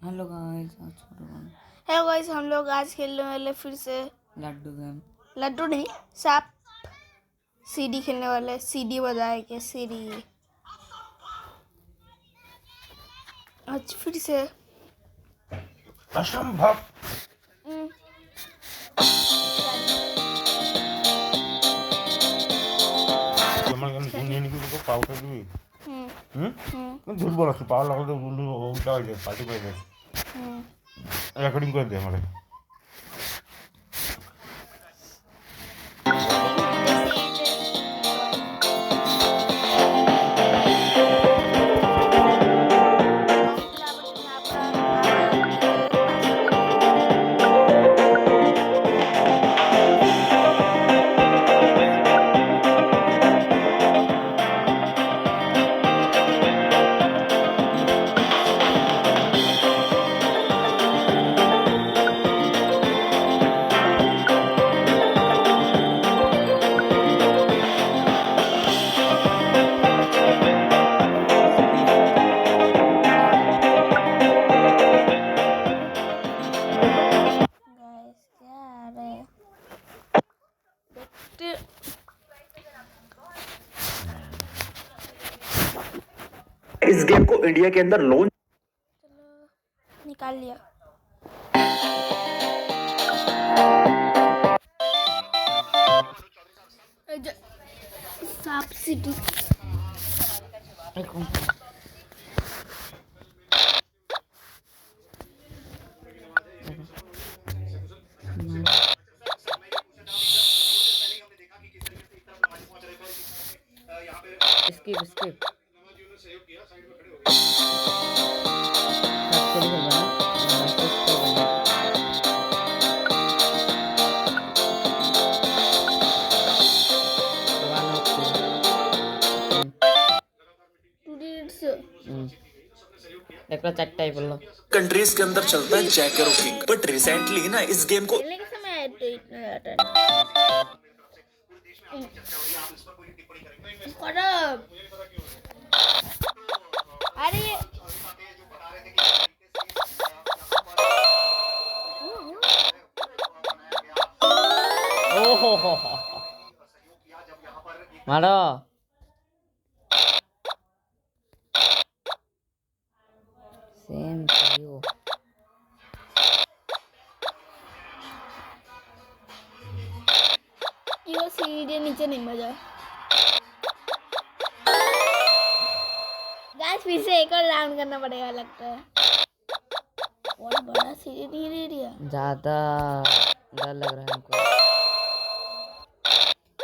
Hello guys, आज hello guys, हम लोग आज खेलने वाले फिर से लड्डू गेम। लड्डू नहीं, सांप सीढ़ी खेलने वाले। सीढ़ी बजाए के सीढ़ी आज फिर से असंभव। পাউটা দিবি ঝুট বলো পাওয়ার লাগাতে উল্টা হয়ে যায় পাল্টি করে যায় রেকর্ডিং করে দে আমাকে इस गेम को इंडिया के अंदर लॉन्च निकाल लिया। सांप सीढ़ी स्किप स्किप देखो चट्टा ही बोलो कंट्रीज के अंदर चलता है jack arrow king, but recently ना इस गेम को अरे ओहो मारो सेम टू ये सीढ़ी नीचे नहीं बजा। गाइस फिर से एक और राउंड करना पड़ेगा लगता है। बहुत बड़ा सीढ़ी नहीं ले लिया, ज्यादा डर लग रहा है हमको।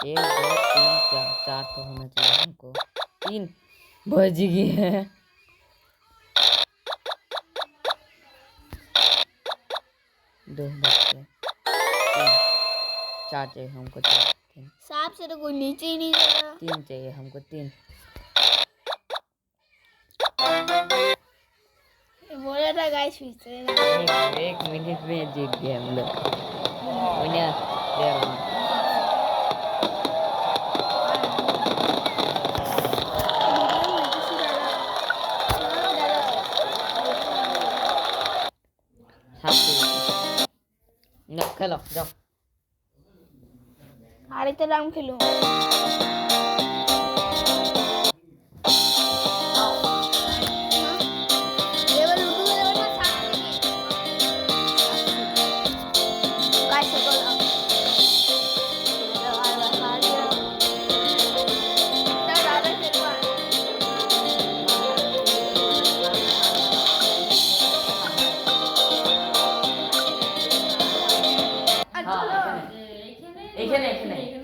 1 2 3 4 तो होना चाहिए हमको। 3 बज गए हैं। 2 बज गए। 4 चाहिए हमको। 3 सांप से तो कोई नीचे ही नहीं गया। 3 चाहिए हमको। 3 बोला था गाइस फिर से एक मिनट में जीत गए हम लोग। Winner player 1। खेलो जाओ। आरे तो राउंड खेलो।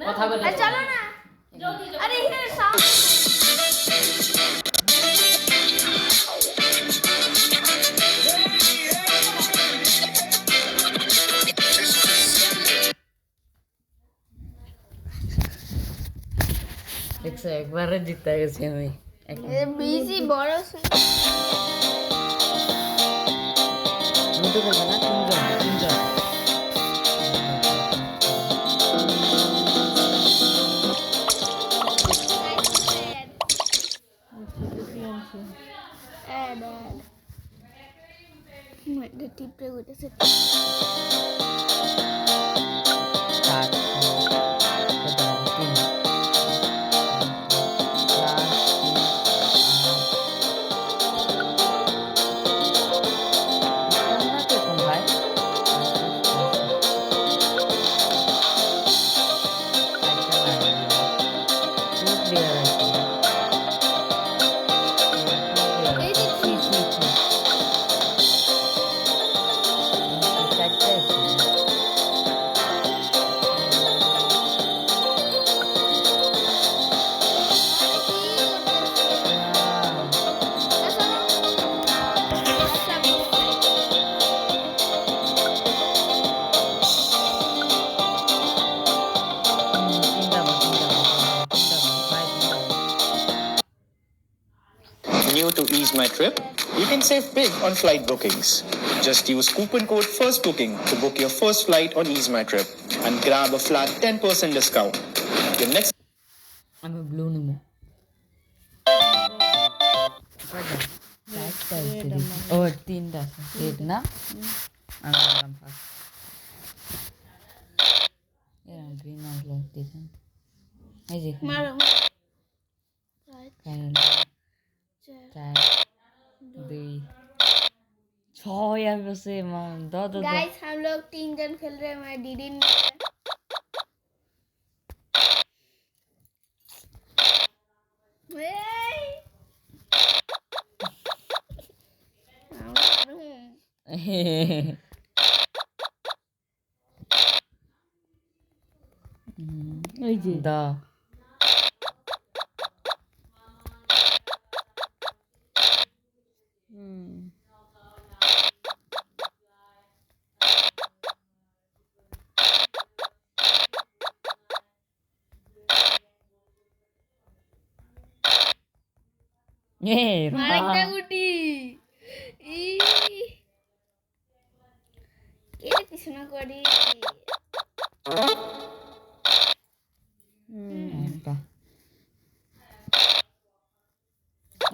কথা বলে চলো না। আরে এখানে সাপ एक बार जीता গেছি আমি। বেশি বড় দুটো খেলবে না, তিনজন। এটা টিপে উঠেছে চার কত লাগে? তিন চার তিন না কিরকম ভাই? চারটা লাগে টু প্লেয়ার আছে এই যে থ্রি থ্রি থ্রি চারটা আছে New to Ease My Trip? You can save big on flight bookings. Just use coupon code FIRSTBOOKING to book your first flight on Ease My Trip and grab a flat 10% discount. Your next আমি blue নিব ও তিনটা আছে red না আমি নিলাম first এরকম green আসলো দিছেন এই যে মারো চার দুই ছয় আর বসে দ দ দ गाइस हम लोग 3 जन खेल रहे हैं मैं दीदी ने ওই যে দা আরেকটা গুটি ই কে কিছু না করি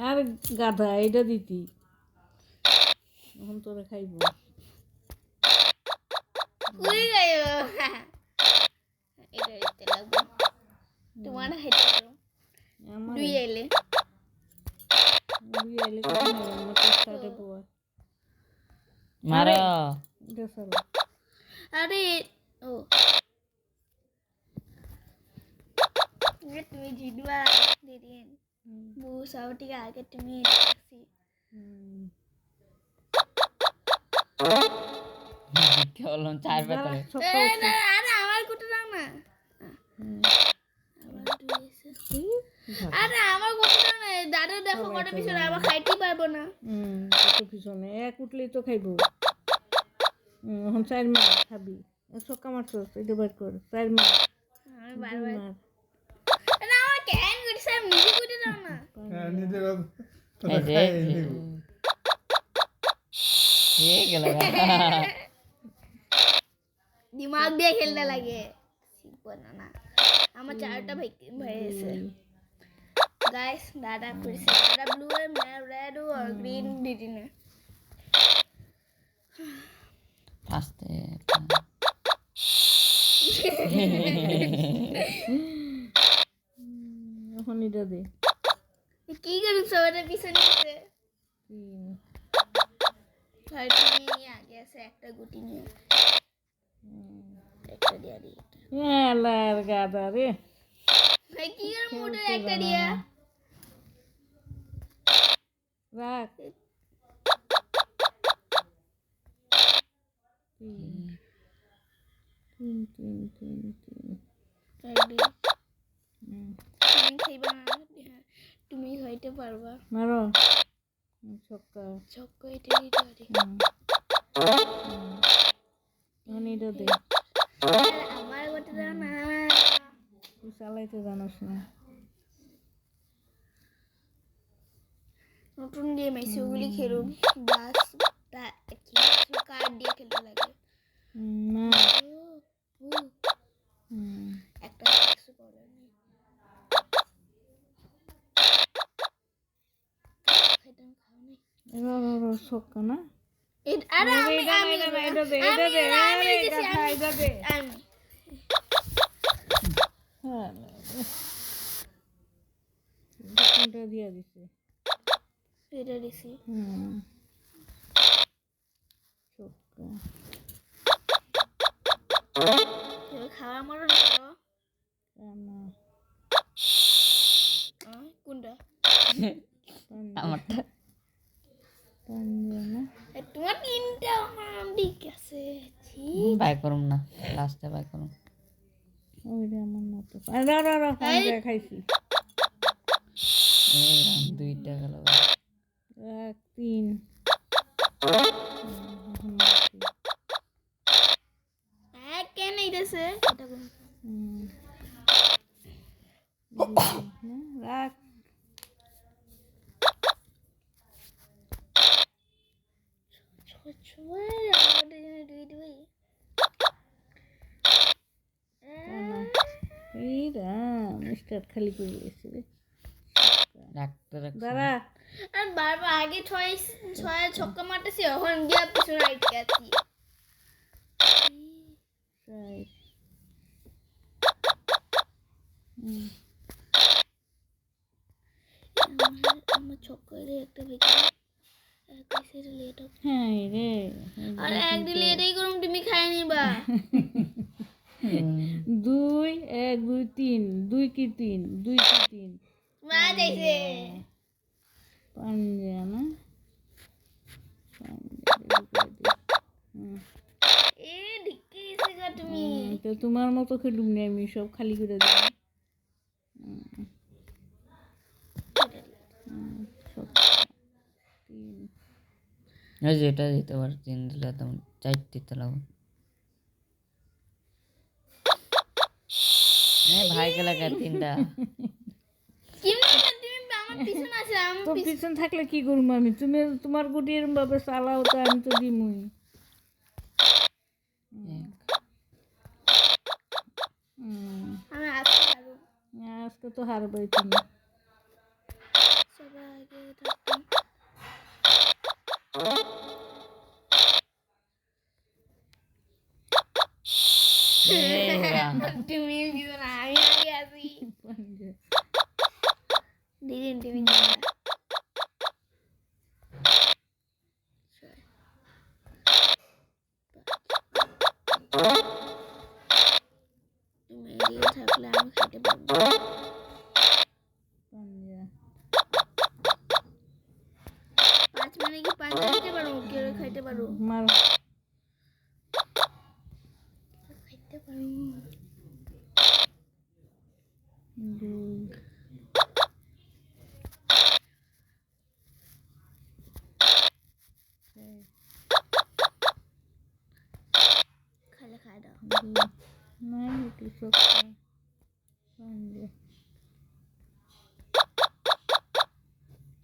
আর গাধা এটা দিতি এখন তোরা খাইব উড়ে গেল এটা দিতে লাগবে তোমার হেঁটে করো আমার দুই এলে দুই আইলে কথা নেই আমার তো স্টার্টে পোয়া মারো এটা চলো अरे ओ ये तुम्हें जिडवा दे दिए वो सावटी का आगे तुम्हें टैक्सी কি বললাম চার পাতারে अरे अरे আমার কোটা দাও না আরে আমার কোটা দাও না দাদা দেখো কত পিছনে আবার খাইতে পারবো না কত পিছনে এক উঠলেই তো খাইব এখন 4 মিনিট খাবি ছক্কা মারছস এটা বের কর 4 মিনিট আমি বারবার না আমার কেন গুটি সাহেব নিজে গুটি দাও না ये क्या लगा दिमाग দিয়ে খেলতে লাগে শিখবো না না আমার চারটা ভাই ভাইছে गाइस दादा फिर से दादा ब्लू है मैं रेड हूँ और ग्रीन दीदी ने आस्ते এখন এটা দে কি করুন সবারে পিছনে আছে 3 হয়তো নিয়ে আগে আছে একটা গুটি নিয়ে একটা দিয়া দি এলার গাদা রে ভাই কি করে মোটর একটা দিয়া রাখ 3 তুমি খাইবা না তুমি খাইতে পারবা মারো ছক্কা চক্ক এটা দিতে পারি এখন এটা দে আমার গোটা দাও না তুই চালাইতে জানোস না নতুন গেম আছে ওগুলি খেলুন বাস কার্ড দিয়ে খেলতে লাগে না ও, একটা কিছু করে নি খাইতাম খাও নি এবার ছক্কা না আরে আমি এটা না, আমি এটা না, এটা দে, এটা দে, আমি আরে দিছি, গাধা, এটা দে। আমি হ্যাঁ, এটা কোনটা দিয়া দিছে? এটা দিছি হুম। ছক্কা। এবার খাওয়ার মতন করো কানা, কোনটা আমারটা পাঞ্জানা, তোমার তিনটা আমার ঠিক আছে ছি বাই করুম না, লাস্টে বাই করুম। ওইটা আমার না তো। আরে পাঞ্জা খাইছি। এই রাম, 2টা গেল ভাই। 1 3 কেন এইটাছে এটা কোন রাখ। ছয় আমাদের দুই দুই এই রাম, স্টার্ট খালি করে গেছে রে। ডাক্তার দাঁড়া, আর বারবার আগে ছয় ছয় ছক্কা মারতেছি এখন গিয়া পিছনে রাইট গেছি রাইট। আমার ছক্কা রে একটা বেঁচে এক সেটা লেট হবে হ্যাঁ রে, আর এক দিলে এটাই করুম তুমি খাই নিবা 2 1 2 3 2 কি 3 2 কি 3 মা যাইছে পাঞ্জানা, এ ঢিকে এসে গা তুমি তো তোমার মতো খেলুম নি আমি, সব খালি করে দিই। এই যে এটা দিতে পারে, 3 দিলে তো 4 দিতে লাগবে। ভাই গেলা কে 3টা? কেমনে তুমি আমার পিছনে আছে আমি তো পিছন থাকলে কি করবো আমি? তুমি তোমার গুটি এরম ভাবে চালাও, তো আমি তো দিমুই। আমি আজকে হারু আজকে তো হারবাই তুমি। সবাই আগে থাকতাম তুমি পিছনে আমি আগে আছি দিদিন তুমি তুমি এদিকে থাকলে আমি খাইতে পারবো পাঞ্জা, 5 মানে কি 5 খাইতে পারো কেউ খাইতে পারো মার খাইতে পারো 2 খাইলে খাই দাও 2 নাই কি ছক্কা পাঞ্জা,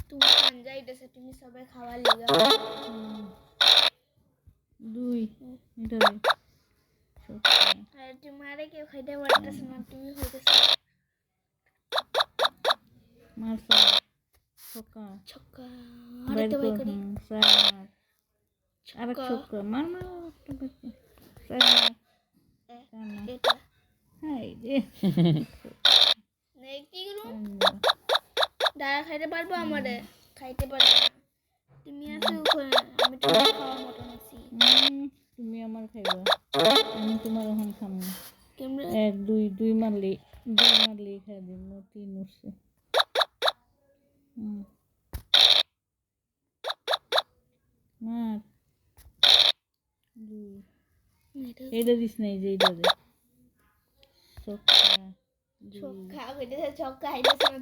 তুমি পাঞ্জাইতেছে তুমি সবাই খাওয়া লিগা 2 এটা রে ছক্কা, আর তোমারে কেউ খাইতে পারতেছ না তুমি হইতেছ মারসা ছক্কা, ছক্কা বাইর আরেকটা বাই কর, করি সার আরেক ছক্কা, মার মার সার কানা, এটা হাই রে নে কি করু পাঞ্জা, দাঁড়া খাইতে পারবো আমারে খাইতে পারবো না তুমি আছো ওখানে আমি তোমার খাওয়ার মতন আছি তুমি আমার খাইবা, আমি তোমার ওখান খামো। কেমনে 1 2 2 মারলে খাই দিব, 3 উঠছে। মার 2 এটা দিস নাই যে এটা দে ছক্কা, 2 ছক্কা হইতেছে ছক্কা হইতেছে না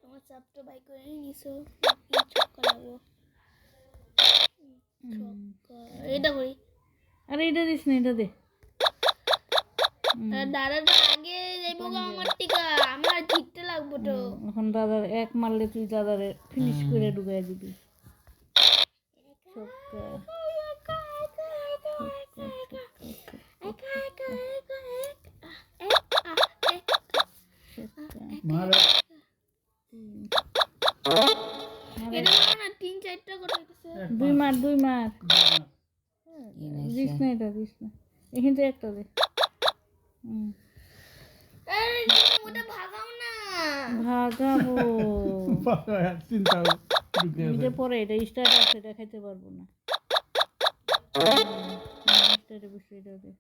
তোমার চাপটা বাই করে নিছো কি ছক্কা লাগবো ছক্কা এটা করি আরে এটা দিস না, এটা দে। দাদাটা আগে যাইবো গো আমার টিকা আমার জিততে লাগবো তো এখন দাদার 1 মারলে তুই দাদারে ফিনিশ করে ঢুকাই দিবি। ছক্কা, এটা না 3 4টা কথা হইতেছে দুই মার তিন দিস না, এটা দিস না, এখান থেকে একটা দে। আরে ওটা ভাগাও না। ভাগাবো চিন্তা ঢুকে এটা পরে, এটা স্টার্ট আছে, এটা খাইতে পারবো না। স্টার্টে বসে এটা দে।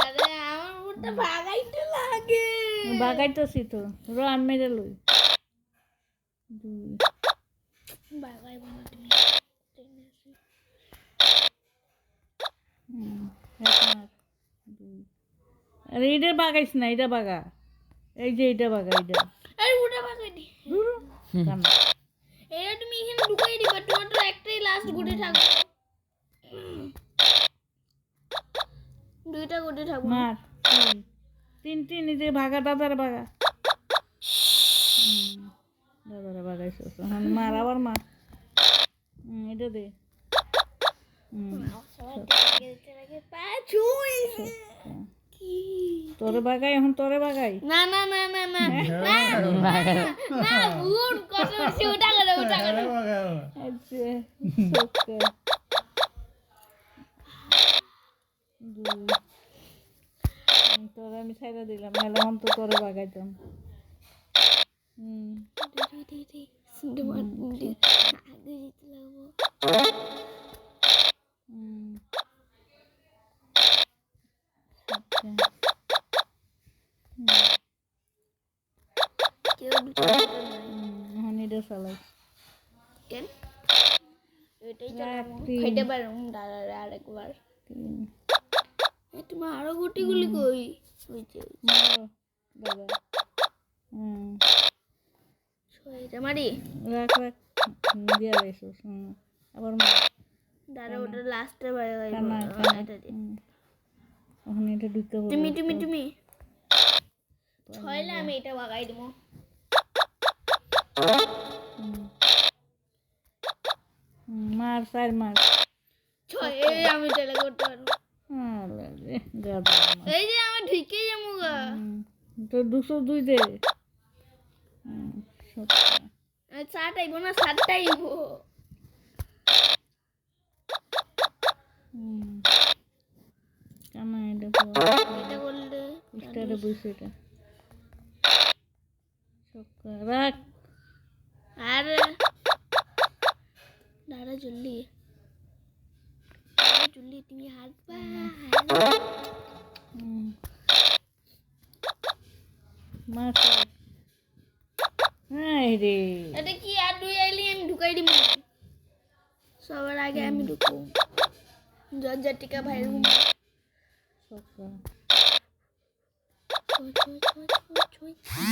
আরে আমার ওটা ভাগাইতে লাগে। বাগাইতেছি তো, রান মেরে লই। দুই ভাগাইবো না তুমি। এক মার, দুই। আরে এটা বাগাইস না, এটা বাগা, এই যে এটা বাগা, এটা আরে ওটা ভাগাই দি। কানা। এটা তুমি এখানে ঢুকাই দিবা, তোমার তো একটাই লাস্ট গুটি থাকবে। দুইটা গুটি থাকবে। মার, তিন তিন তিন, এই যে ভাগা, দাদার ভাগা। দাদার বাগাইছো, মার, আবার মার। এটা দে। তোরে বাগাই, এখন তোরে বাগাই। না না না না না না না ভুল কত বেশি ওটা করো, ওটা করো। আচ্ছা, সত্যি। দুই। তোরে আমি ছাইড়া দিলাম, নাহলে এখন তো তোরে বাগাইতাম। এখন এটা চালাই। কেন এটাই চালাবো, খাইতে পারো দাঁড়ারে আরেকবার। তিন। তোমার আরো গুটিগুলি কই? ওই যে মারো, দাদা। ছয়টা মারি। রাখ রাখ, দিয়া লাইছিস। আবার মার। দাঁড়া ওটা লাস্টে বাইরে কানা, এটা দি। এখন এটা ঢুকতে বলো। তুমি তুমি তুমি ছয়লা আমি এটা বাগাই দেবো। মার, চার মার। ছয় এই আমি চলে করতে পারবো। দাদা এই যে আমি ঢুকে যাবো গা। তো 202 দে। সাত আইবো না, সাতটা আইবো। কানা, এটা এটা করলে স্টারে বসে, এটা সক্কা রাখ। আর দাঁড়া জলদি জলদি, তুমি হাঁটবা। মার, হ্যাঁ রে। এটা কি আর দুই আইলি আমি ঢুকাই দিব। সবার আগে আমি ঢুকবো। জর্জাটিকা ভাই রুম। সক্কা ছয় ছয় ছয় ছয় ছয় ছয়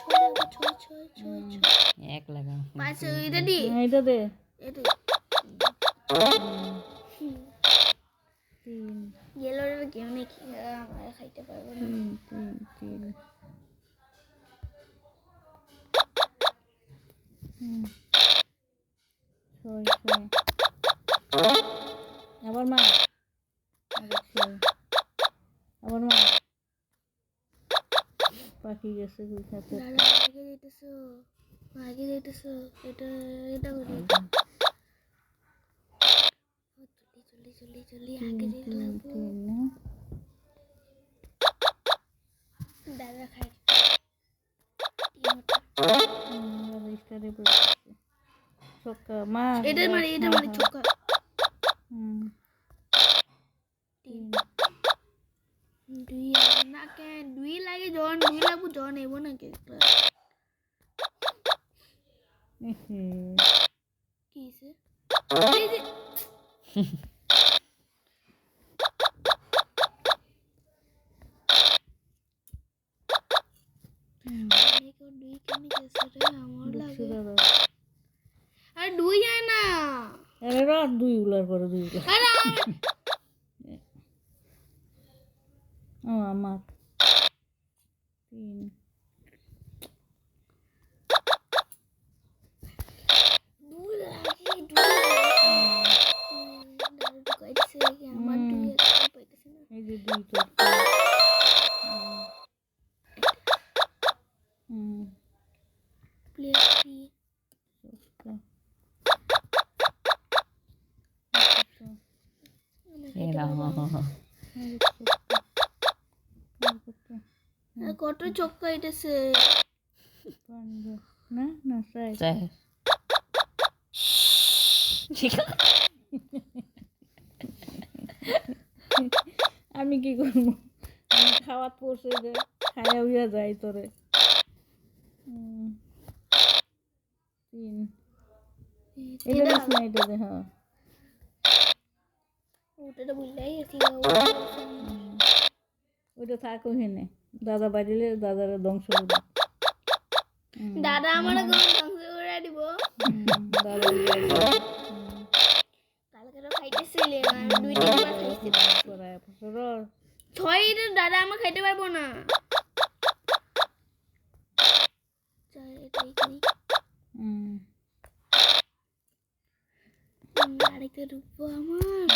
ছয় ছয় ছয় ছয়। এক লাগাম। পাঁচ এটা দি, এটা দে। এটা তিন ইয়েলোর কেউ নেই, আমরা খাইতে পারবো না। তিন তিন তিন। ছয় ছয়। আবার মা, আবার ছয়। আবার মা, পাখি গেছে দুই হাতে। দাঁড়া আগে যেতেছো, আগে যেতেছো। এটা এটা করি জলদি জলদি জলদি আগে যেতে লাগবো। তিন না? দাদা খাই স্টারে পড়েছে। ছক্কা মার। এটা মারি ছক্কা। তিন। দুই না কেন দুই লাগে, জন দুই লাগবো, জন এবো না কে কি হইছে? এই যে দুই কেন গেছে রে, আমার লাগে। আর দুই যায় না। আরে রাত দুই উলার পরে দুই উলার। আরে ও আমার তিন। দুই লাগে, দুই দাঁড়া ঢুকাইছে আমার দুই একটা পাইতেছে না। এই যে দুই তো প্লেট কি কত চক্কা এটেছে না না চাই আমি কি করবো আমি খাওয়াত পড়ছে যে খাইয়া উইয়া যাই তোরে 3 এটা দিস না এটা দে হ্যাঁ ওটা ভুললাই গেছি ওইটা থাকো হেনে দাদা বাড়িলে দাদার ধ্বংস করবে দাদা আমার ধ্বংস করে দিব দাদা কালকে তো খাইতেছিলে আমি 2-3 বার খাইছি করায় পছর ছয় দাদা আমার খাইতে পারবো না এটাই করি আরেকটা রূপ আমার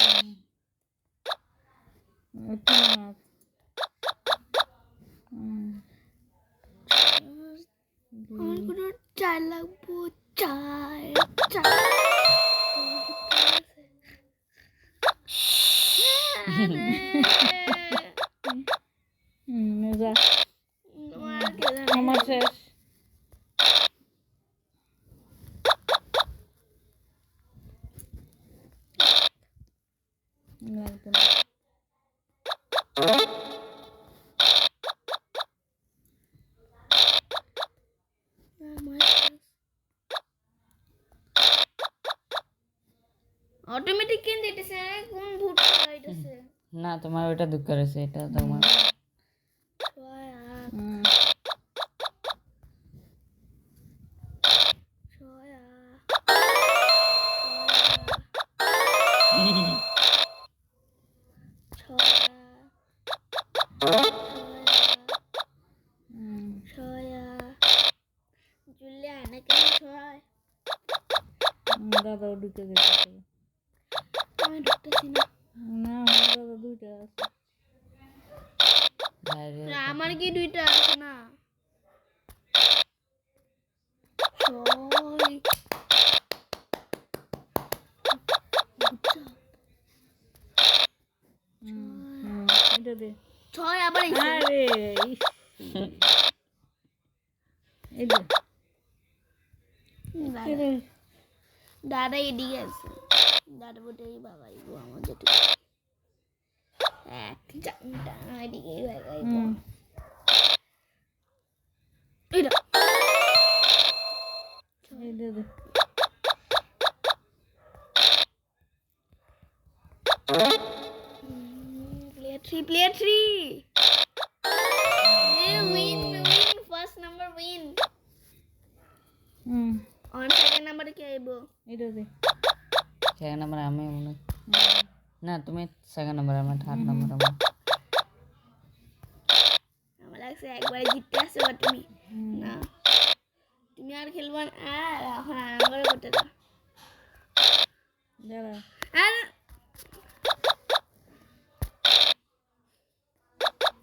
আমার কোনো চার লাগবো চার আমার শেষ অটোমেটিক কেন দিতেছে কোন ভূত লাইতেছে না তোমার ওটা দুঃখ করেছে এটা তোমার দাদা ঢুকে গেছে আমি ঢুকতেছি না না আমার দাদা দুইটা আছে আমার কি দুইটা আছে না ছয় এটা দে ছয় আবার আরে এটা দাদা এদিকে আছে দাদা বটে বাবা ইগো আমার যেটু এক চারটা এদিকে লাগাইবো এটা এটা দে player 3 win first number win on second number কি আইবো এটা দে সেকেন্ড নাম্বার আমি মনে না তুমি সেকেন্ড নাম্বার আমার থার্ড নাম্বার আমার লাগছে একবারে জিততে আসছো তুমি না তুমি আর খেলবা না আর এখন আমার করতে দাও দাঁড়া আর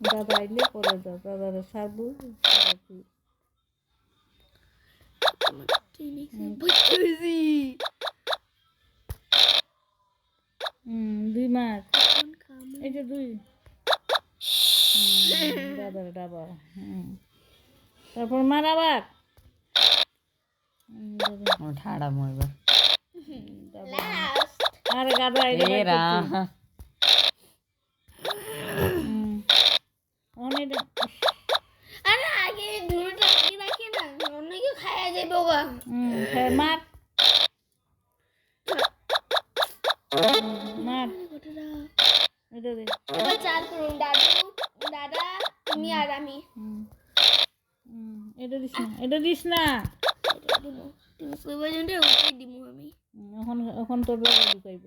দাদা আইলে পরে দাও দাদারা সারবো দুই মাস এটা দুই দাদার ডাবা তারপর মারাবার ঠাড়া মরবে আর গাদা আইলে অনেক আরে আগে দুটোটা আগে রাখি না অন্য কেউ খায়া যাবে বাবা মার মার এটা দে এবার চার করুন দাদা তুমি আর আমি এটা দিস না এটা দিস না তুমি কইবা জন্য ওটাই দিমু আমি এখন তোর দাদা ঢুকাইব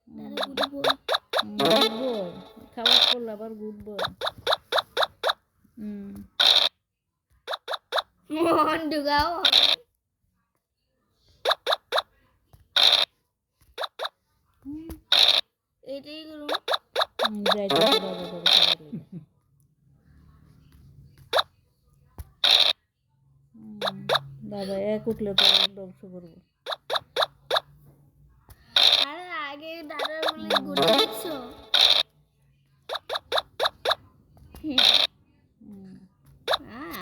দাদা গুড বল খাবার করলে আবার গুড বল মন ঢুকাও এটাই করুন যাই দাদা করে খাবার দাদা এক উঠলে তো ধ্বংস করবো আগে দাদার বলে গুড দেখছো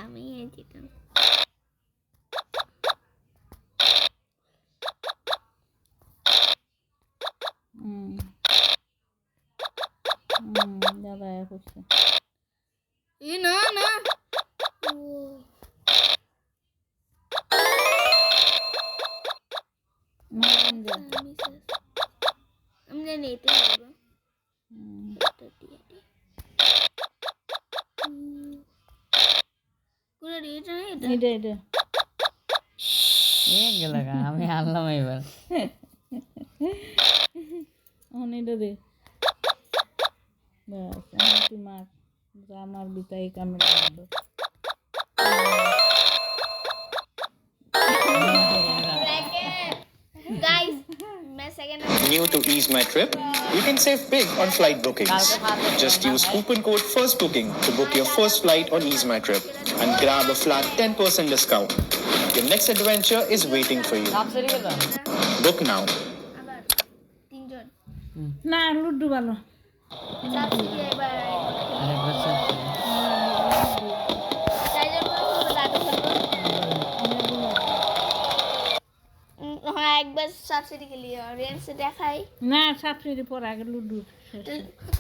আমি জিতাম দাদা করছে না না আমি জানি এটা হবে কোনো রেট নেই এটা এটা এটা গেল আমি আনলাম এবার এটা দে বাস আমি মার আমার বিতাই ক্যামেরা गाइस मैं second New to Ease My Trip? You can save big on flight bookings. Just use coupon code FIRSTBOOKING to book your first flight on Ease My Trip and grab a flat 10% discount. Your next adventure is waiting for you. Subsidy কত Book now. আবার তিনজন না ludo ভালো subsidy এবার আরেকবার subsidy চারজন করে দাদু हाँ एक बार सब्सिडी के लिए रेंज से দেখাই না সাবসিডি পর আগে লুডু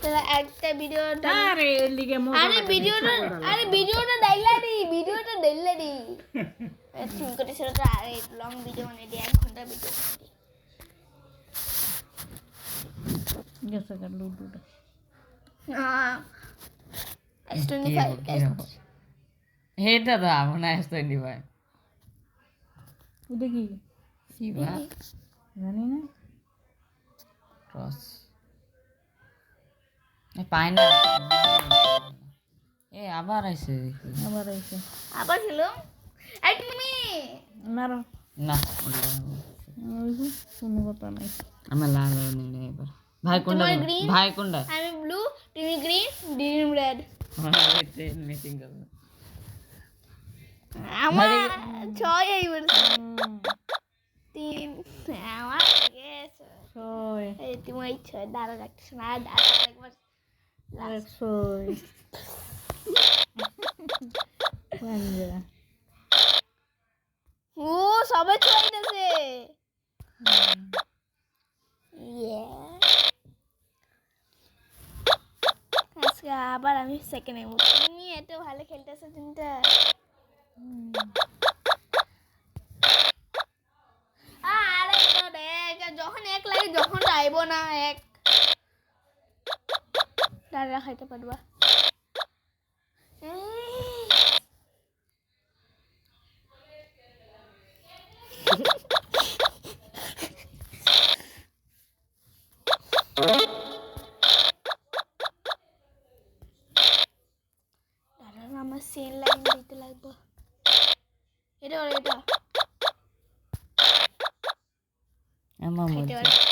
তাহলে একটা ভিডিও আরে এর লিগে মজা আরে ভিডিওটা ডাইলা দি তুমি করে সেটা আরে লং ভিডিও মানে 1 ঘন্টা ভিডিও গেছে কার লুডুটা হ্যাঁ S25 এটা তো আমরা S25 ওটা কি শিবা জানি না ক্রস পাই না আবার আইছে দেখি আবার আইছে আবার ছিল এক মিনিট মারো না ওই যে কোনো কথা নাই আমার লাল নিলে এবার ভাই কোনটা তোমার green? ভাই কোনটা আমি ব্লু তুমি গ্রিন ডিম রেড মিটিং করব আমার 6 এই বলছে 3 আমার গেছে ছয় এই তুমি এই 6 দাঁড়া রাখছিস না দাঁড়া একবার ছয় পাঞ্জা ও সবাই 6 দিয়েছে আজকে আবার আমি সেকেন্ড এমো তুমি এত ভালো খেলতেছো চিন্তা আরে তো দেখ যখন এক লাগে যখন আইবো না এক দাঁড়া খাইতে পারবা দাঁড়া আমার সেল লাইন দিতে লাগবে এটা আমার খাইতে মধ্যে পারবা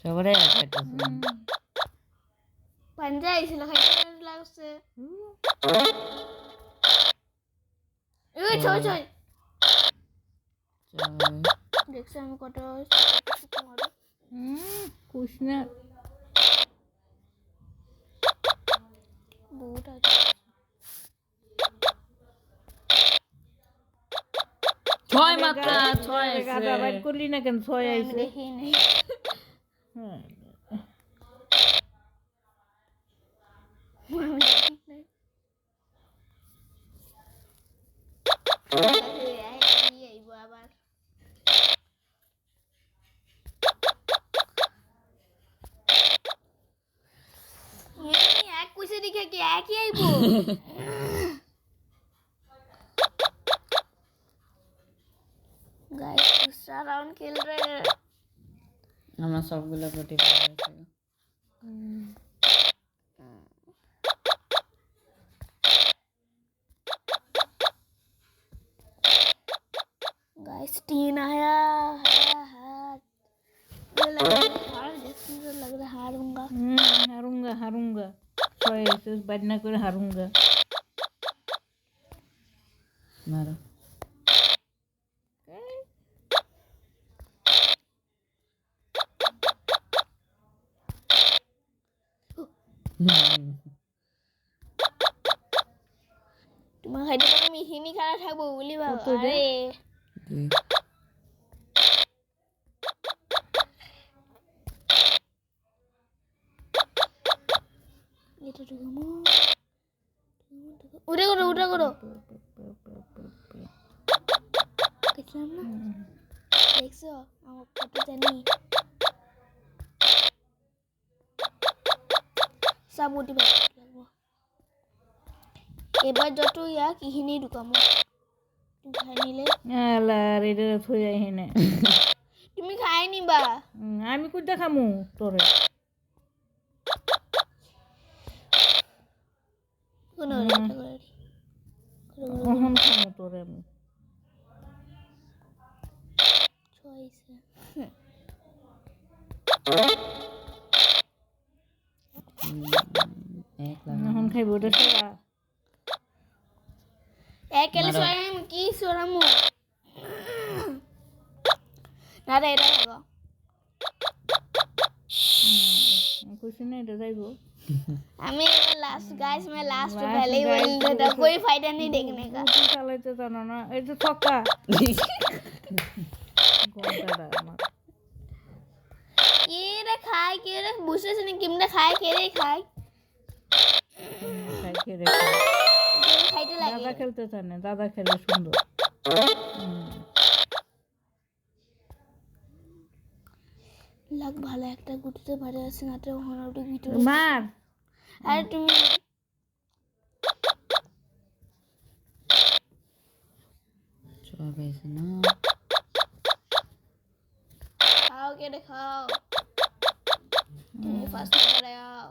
সবারে খাইতেছে পাঞ্জা আইছিল খাইতে লাগছে এই ছয় দেখছি আমি কত কুছ না বহুত আছে ছয় মাত্র ছয় গাদা বাইট করলি না কেন ছয় আমি আইছে দেখি নাই হ্যাঁ আমি দেখি নাই আইবো আবার এক পয়সা দেখে কি একই আইবো गाइस दूसरा राउंड खेल रहे हैं আমার সবগুলো কোটি পাওয়া গেছে गाइस 3 आया हार ये लग रहा है हार जैसे लग रहा है हारूंगा হারুঙ্গা ছয় আইছে বাজনা করে হারুঙ্গা মারো তোমাৰ খাদ্য আমি এইখিনি খাই থাকবো বুলি ভাবো কত রে? আরে 2 এটা ঢুকামো উঠে করো দেখলাম না দেখছো আমার কত জানি সব উঠি লাগবো এবার যত ইয়াক ইহিনি ঢুকামো তুমি খাই নিলে আলা রে থই আইনে তুমি খাই নিবা আমি কই দেখামু তোরে কোনো কখন খামু তোরে আমি চয়েস এক লাগা এখন খাইব ওটা সেরা একেলে সোয়াম কি সোরামু না রে এটা লাগা কইছি না এটা যাইব हमें लास्ट गाइस मैं लास्ट पहले ही बोल देता कोई फायदा नहीं देखने का তুই চালাইতে জানো না এই যে ছক্কা গন্ডাটা আমার ये रे खाए के रे बुसे से नहीं किमने खाए के रे खाए খাই খেয়ে ये खाइते দাদা लगे খেলতে জানে দাদা খেলে সুন্দর লাগ ভালো একটা গুটিতে পারে আছে না তো হনটি ভিতরে মার আরে তুমি চবে না खाओ के रे खाओ তুমি ফার্স্ট করে आओ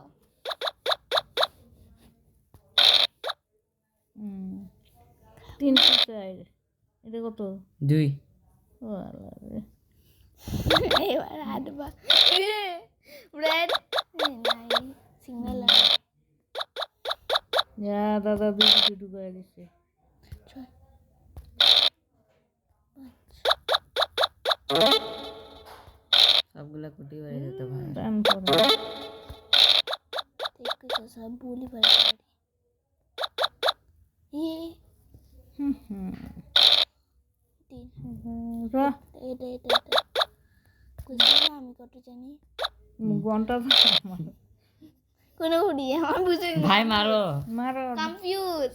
তিন চাই এটা কত 2 ও আল্লাহ রে এবার হাত বা ব্রেড নাই সিগন্যাল যা দাদা দুটো ঢুকাই দিছে সবগুলা কুটি বাড়ি যেতে ভাই টান করে देख के सब बोली पड़ ये तीन র এটা कुछ না আমি কত জানি ঘন্টা কোনো উড়ি আমার বুঝে ভাই মারো মারো কনফিউজ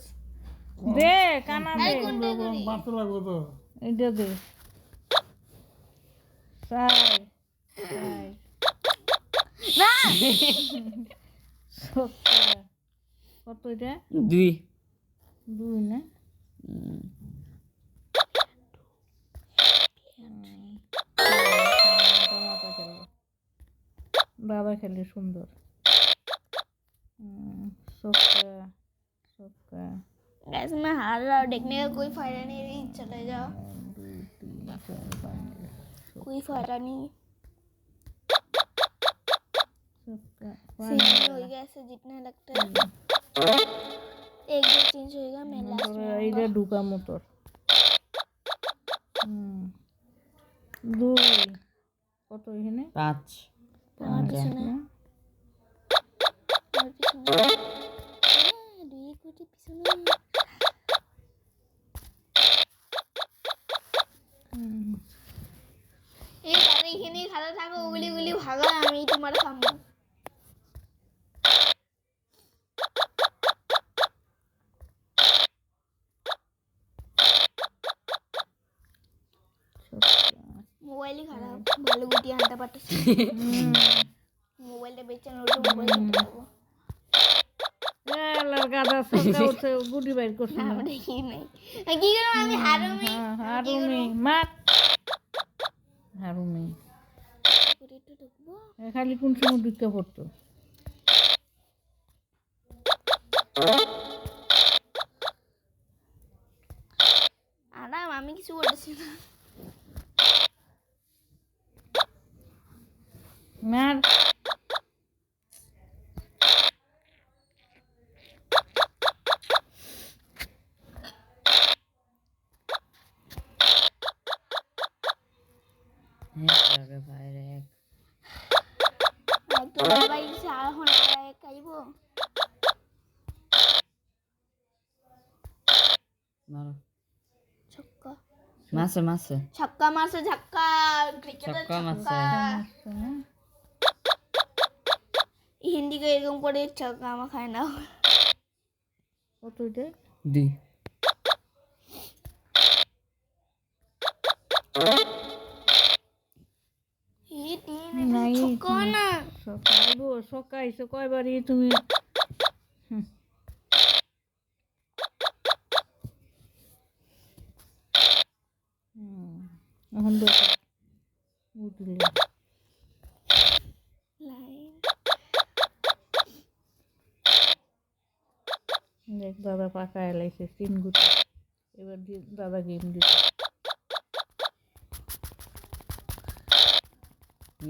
দে কানা দে আরে কোনটা করি এটা দে সাই সাই না ছক্কা কত এটা 2 দুই না দাদা খেলে সুন্দর ছক্কা ছক্কা गाइस मैं हार रहा हूँ देखने का कोई फायदा नहीं चले जाओ 2 3 4 5 कोई फायदा नहीं ছক্কা सिंगल हो गया ऐसे जितना लगता है एक दो चेंज होएगा मैं लास्ट में এইটা ঢুকা মোটর দুই কত এখানে 5 আমার পিছনে দুই কোটি পিছনে এই দাদা এখানে খাতা থাকো ওগুলি গুলি ভাগা আমি তোমার খামো মোবাইলই খারাপ ভালো গুটি আনতে পারতেছি মোবাইলটা বেচে নতুন মোবাইল কিনতে পারবো গাদা ছক্কা উঠছে গুটি বাইর করছে না আমরা কি নাই কি করব আমি হারুমি হারুমি মার হারুমি গুটিটা ঢুকবো খালি কোন সময় ঢুকে পড়তো আরাম আমি কিছু বলতেছি না মার এক লাগে ভাই রে আর তো বাবা ইচ্ছা এখন আর খাইবো মারো ছক্কা মাসে মাসে ছক্কা মারছে ঝক্কা ক্রিকেটার ছক্কা মারছে। ছক্কা হিন্দি কে এরকম করে ছক্কা আমার খায় না কত এটা দি নাই ছক্কা না সকাইবো সকাইছো কয়বারই তুমি এখন দেখো উঠলে লাইন দেখ দাদা পাকা এলাইছে 3 গুটি এবার দাদা গেম দিচ্ছে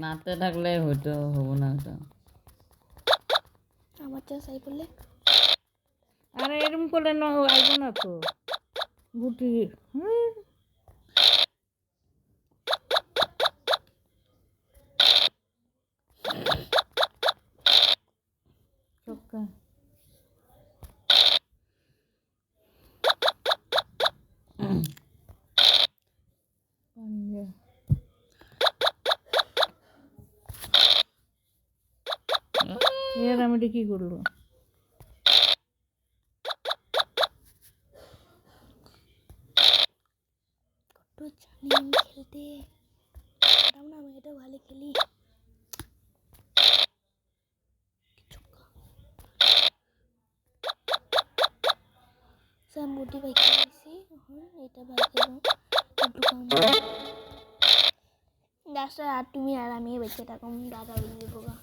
নাতে থাকলে হয়তো হবো না ওটা আমার চাষ আই বললে আরে এরকম করলে না আইব না তো গুটি ছক্কা পাঞ্জা এর আমি কি করলো তো জানি আমি খেলতে পারতাম না আমি এটা ভালো খেলি বুটি বাইক খেয়েছি এখন এটা বাইক ডাক্তার আর তুমি আর আমি বেঁচে থাকুন দাদা উড়িয়ে দেবো গা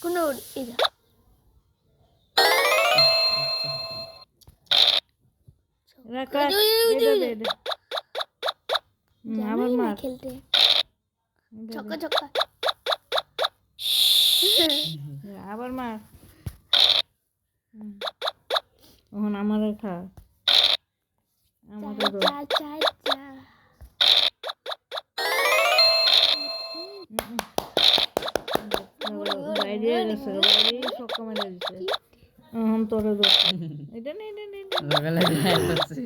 কোনো এটা রাখা এটা দে দে আমার মা খেলতে ছক্কা ছক্কা আবার মা এখন আমার খা আমাদের চার চার চার বাইরে গেছে বাইরে ছক্কা মেরে দিছে এখন তোরে দোষ এটা নেই লগে লাগে আসছে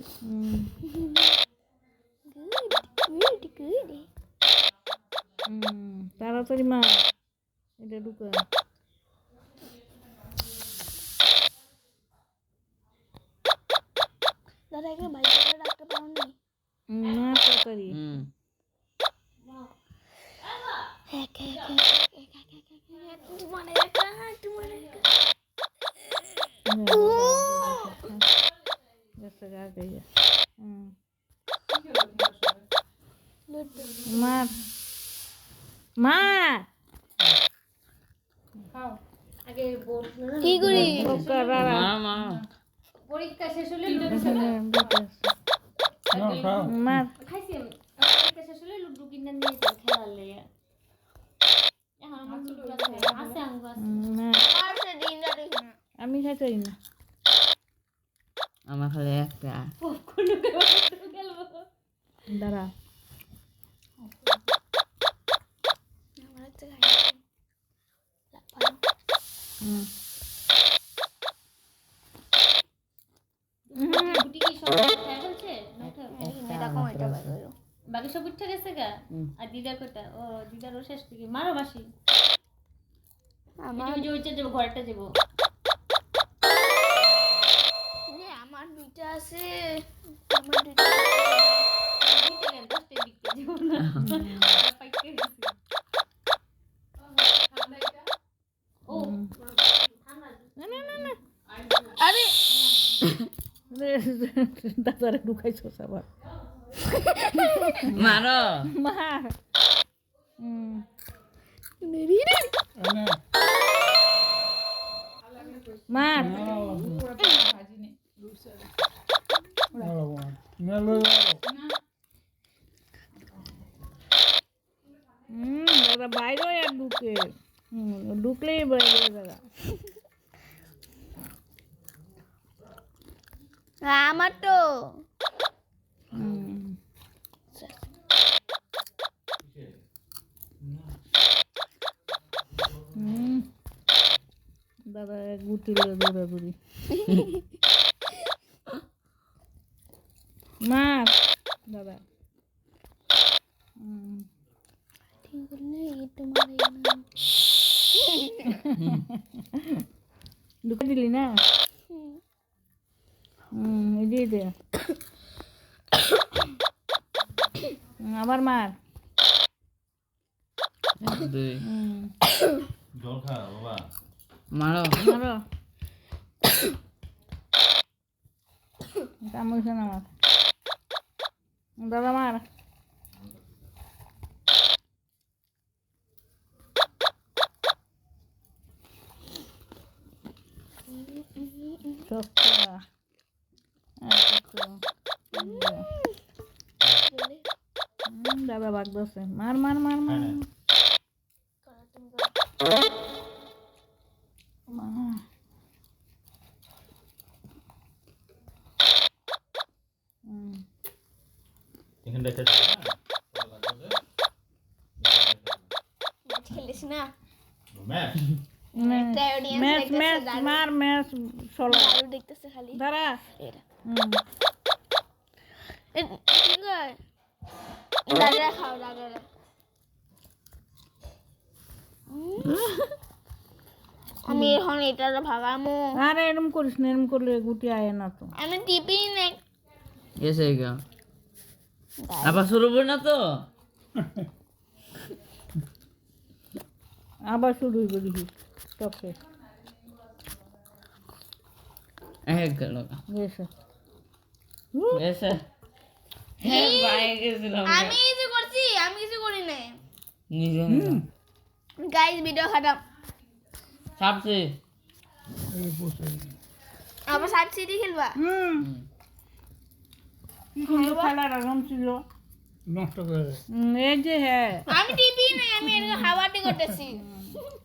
গুড গুড তাড়াতাড়ি মা এটা ঢুকা দাদা একটা বাইক রাখতে পারো নি না তাড়াতাড়ি तुम्हारे जैसे आ गई है मार मार কি করি মা পরীক্ষা শেষ হলে मार খাইছি আমি পরীক্ষা শেষ হলে লুডু কিনে নিয়ে যাই খেলার লেগে এখন আমার লুডু আছে আঙ্গু আছে আর সে দিন রাতে আমি খাইতেই না আমার খালি একটা কোনো খেলবো দাঁড়া আমার একটা গাড়ি লাফানো গুটি কি সব খেয়ে ফেলছে না এটা কম এটা বাইরে বাকি সব উঠে গেছে গা আর দিদার কোটা ও দিদার ও শেষ থেকে মারো মাসি আমার ওই যে ওইটা যাবো ঘরটা যাবো আমার দুইটা আছে আমার দুইটা দশটার দিকে যাবো না পাইকে গেছি ও না আরে দাদারে ঢুকাইছো আবার মারো মার মার দাদা বাইরে আর ঢুকে ঢুকলেই বাইরে দাদা আমার তো দাদা গুটি লয়ে দৌড়াদৌড়ি মার দাদা ঠিক বললে একটু মারে না ঢুকে দিলি না এদিকে দে আবার মার দুই জল খা বাবা মারো মারো কামড়ছে না আমার দাদা মার চক্রা দাদা বাগ দছে মার মার মার মার এখানটা খেলিস না ম্যাচ ম্যাচ ম্যাচ মার ম্যাচ চলো আরো দেখতেছে খালি দাঁড়া এটা ঠিক আছে দাদা খাও দাদা আমি এখন এটা ভাগামো আরে এরম করিস না এরম করলে গুটি আয় না তো আমি টিপি নাই এসে গা আবার শুরু করব না তো আবার শুরু করি টকে এক গেল গেছে এসে হ্যাঁ বাইরে গেছিলাম আমি কিছু করছি আমি কিছু করি নাই নিজে গাইস ভিডিও খাটাম সাপসে আবার সাইড সিটি খেলবা কি সুন্দর খেলার আরাম ছিল এই যে হ্যাঁ আমি টিপি নাই আমি এটা হাওয়াটি করতেছি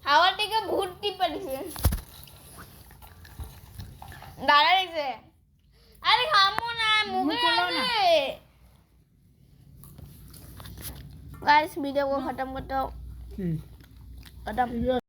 হাওয়াটিকে ভূত টিপে দিছে দাঁড়া দিছে আরে খামো না মুখে আছে गाइस वीडियो को खत्म करता हूँ खत्म